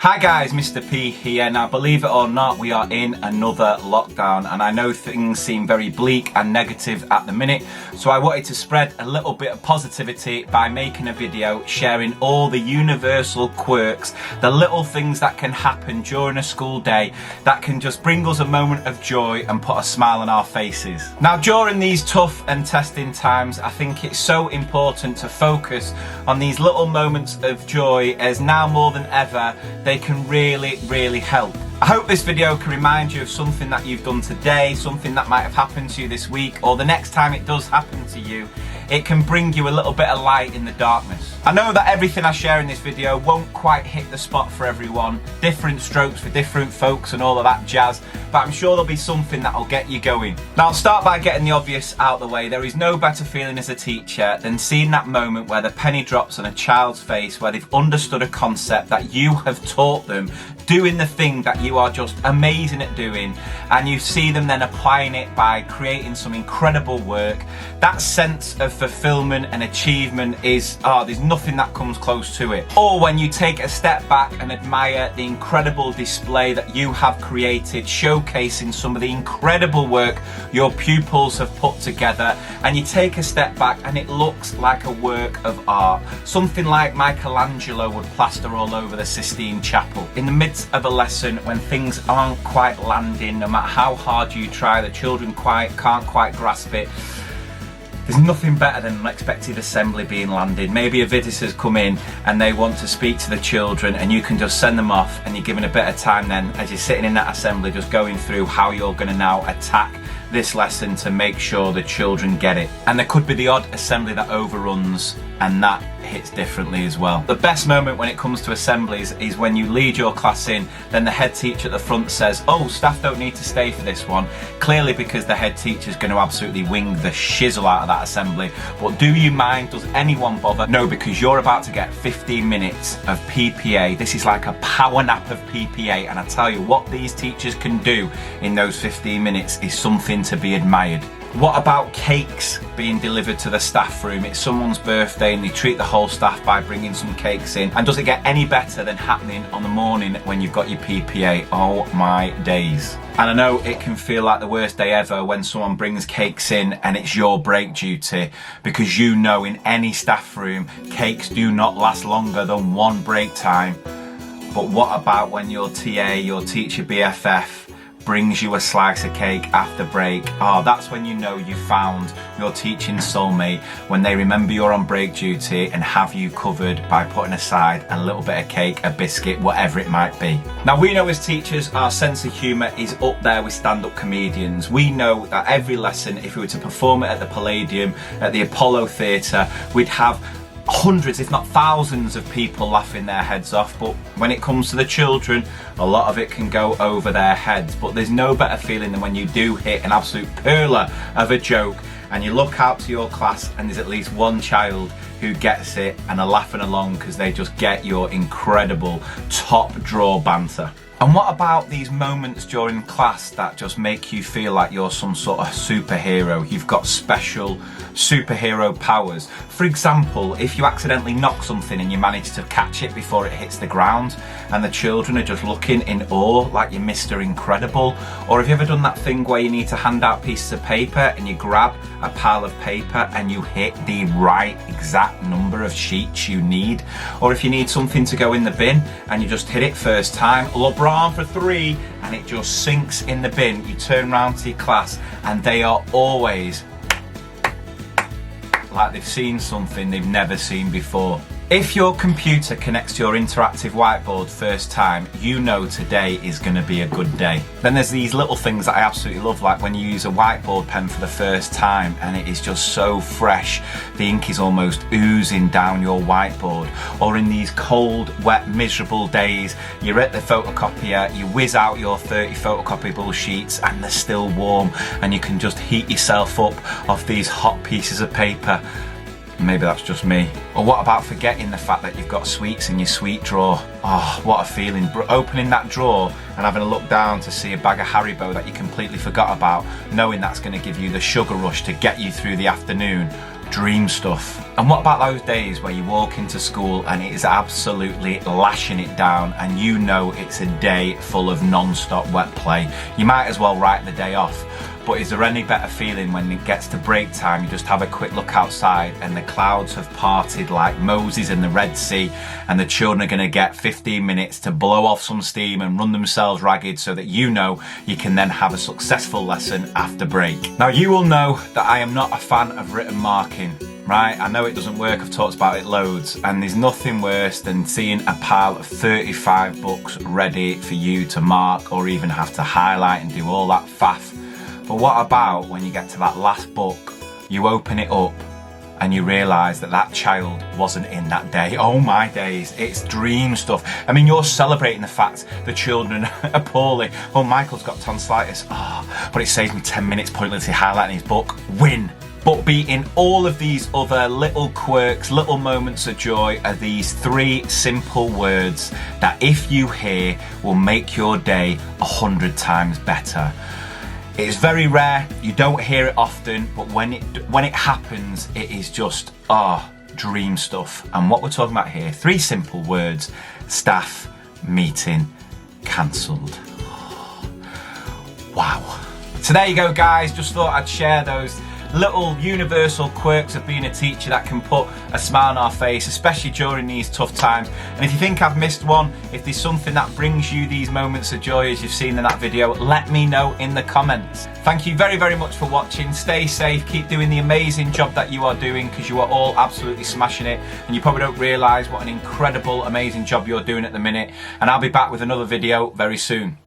Hi guys, Mr. P here. Now believe it or not, we are in another lockdown and I know things seem very bleak and negative at the minute, so I wanted to spread a little bit of positivity by making a video sharing all the universal quirks, the little things that can happen during a school day that can just bring us a moment of joy and put a smile on our faces. Now during these tough and testing times, I think it's so important to focus on these little moments of joy, as now more than ever they can really help. I hope this video can remind you of something that you've done today, something that might have happened to you this week, or the next time it does happen to you, it can bring you a little bit of light in the darkness. I know that everything I share in this video won't quite hit the spot for everyone, different strokes for different folks and all of that jazz, but I'm sure there'll be something that'll get you going. Now I'll start by getting the obvious out the way. There is no better feeling as a teacher than seeing that moment where the penny drops on a child's face, where they've understood a concept that you have taught them, doing the thing that you are just amazing at doing, and you see them then applying it by creating some incredible work. That sense of fulfillment and achievement is, there's nothing that comes close to it. Or when you take a step back and admire the incredible display that you have created, showcasing some of the incredible work your pupils have put together, and you take a step back and it looks like a work of art. Something like Michelangelo would plaster all over the Sistine Chapel. In the midst of a lesson, when things aren't quite landing, no matter how hard you try, the children can't quite grasp it, there's nothing better than an unexpected assembly being landed. Maybe a visitor's come in and they want to speak to the children, and you can just send them off, and you're given a bit of time then as you're sitting in that assembly just going through how you're going to now attack this lesson to make sure the children get it. And there could be the odd assembly that overruns, and that hits differently as well. The best moment when it comes to assemblies is when you lead your class in, then the head teacher at the front says, "Oh, staff don't need to stay for this one," clearly because the head teacher's going to absolutely wing the shizzle out of that assembly. But do you mind? Does anyone bother? No, because you're about to get 15 minutes of PPA. This is like a power nap of PPA, and I tell you what these teachers can do in those 15 minutes is something to be admired. What about cakes being delivered to the staff room? It's someone's birthday and they treat the whole staff by bringing some cakes in. And does it get any better than happening on the morning when you've got your PPA? Oh my days. And I know it can feel like the worst day ever when someone brings cakes in and it's your break duty, because you know in any staff room, cakes do not last longer than one break time. But what about when your TA, your teacher BFF, brings you a slice of cake after break? That's when you know you found your teaching soulmate, when they remember you're on break duty and have you covered by putting aside a little bit of cake, a biscuit, whatever it might be. Now we know as teachers our sense of humour is up there with stand-up comedians. We know that every lesson, if we were to perform it at the Palladium, at the Apollo Theatre, we'd have hundreds if not thousands of people laughing their heads off. But when it comes to the children, a lot of it can go over their heads. But there's no better feeling than when you do hit an absolute perler of a joke and you look out to your class and there's at least one child who gets it and are laughing along because they just get your incredible top draw banter. And what about these moments during class that just make you feel like you're some sort of superhero? You've got special superhero powers. For example, if you accidentally knock something and you manage to catch it before it hits the ground, and the children are just looking in awe like you're Mr. Incredible. Or have you ever done that thing where you need to hand out pieces of paper and you grab a pile of paper and you hit the right exact number of sheets you need? Or if you need something to go in the bin and you just hit it first time, LeBron for 3, and it just sinks in the bin, you turn around to your class and they are always like they've seen something they've never seen before. If your computer connects to your interactive whiteboard first time, you know today is going to be a good day. Then there's these little things that I absolutely love, like when you use a whiteboard pen for the first time and it is just so fresh, the ink is almost oozing down your whiteboard. Or in these cold, wet, miserable days, you're at the photocopier, you whiz out your 30 photocopiable sheets and they're still warm, and you can just heat yourself up off these hot pieces of paper. Maybe that's just me. Or what about forgetting the fact that you've got sweets in your sweet drawer? Oh, what a feeling. Opening that drawer and having a look down to see a bag of Haribo that you completely forgot about, knowing that's going to give you the sugar rush to get you through the afternoon. Dream stuff. And what about those days where you walk into school and it is absolutely lashing it down and you know it's a day full of non-stop wet play? You might as well write the day off. But is there any better feeling when it gets to break time, you just have a quick look outside and the clouds have parted like Moses in the Red Sea, and the children are going to get 15 minutes to blow off some steam and run themselves ragged so that you know you can then have a successful lesson after break. Now you will know that I am not a fan of written marking. Right, I know it doesn't work, I've talked about it loads, and there's nothing worse than seeing a pile of 35 books ready for you to mark or even have to highlight and do all that faff. But what about when you get to that last book, you open it up and you realise that that child wasn't in that day? Oh my days, it's dream stuff. I mean, you're celebrating the fact the children are poorly. Oh, Michael's got tonsillitis. Oh, but it saves me 10 minutes pointlessly highlighting his book. Win. But beating all of these other little quirks, little moments of joy are these 3 simple words that if you hear will make your day 100 times better. It is very rare, you don't hear it often, but when it happens, it is just, dream stuff. And what we're talking about here, 3 simple words: staff meeting cancelled. Wow. So there you go, guys, just thought I'd share those little universal quirks of being a teacher that can put a smile on our face, especially during these tough times. And if you think I've missed one, if there's something that brings you these moments of joy as you've seen in that video, let me know in the comments. Thank you very, very much for watching. Stay safe, keep doing the amazing job that you are doing, because you are all absolutely smashing it, and you probably don't realise what an incredible, amazing job you're doing at the minute. And I'll be back with another video very soon.